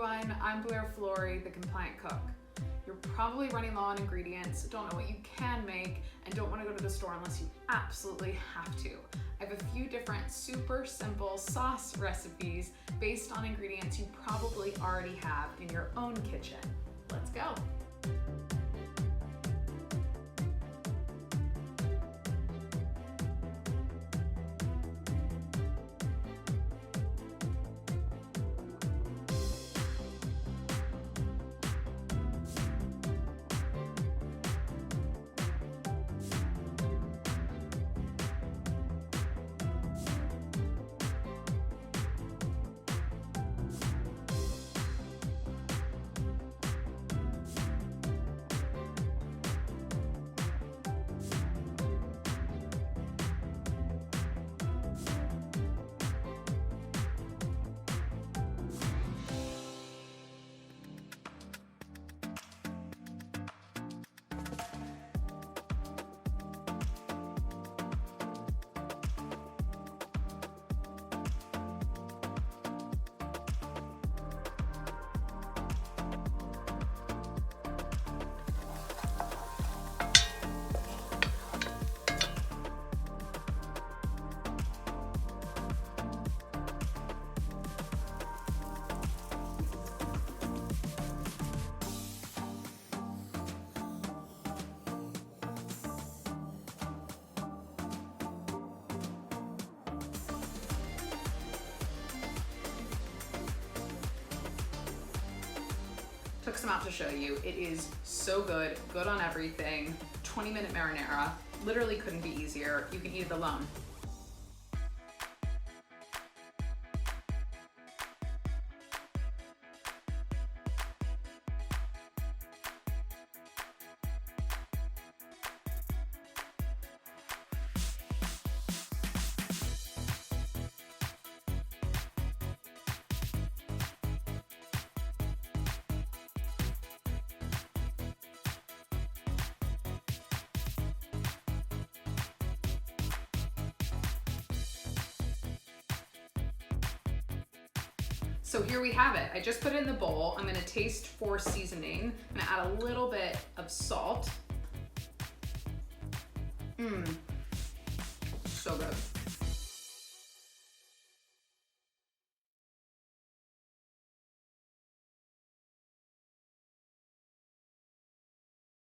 everyone, I'm Blaire Flory, the Compliant Cook. You're probably running low on ingredients, don't know what you can make, and don't want to go to the store unless you absolutely have to. I have a few different super simple sauce recipes based on ingredients you probably already have in your own kitchen. Let's go. Took some out to show you. It is so good, good on everything. 20-minute marinara, literally couldn't be easier. You can eat it alone. So here we have it. I just put it in the bowl. I'm gonna taste for seasoning. I'm gonna add a little bit of salt. So good.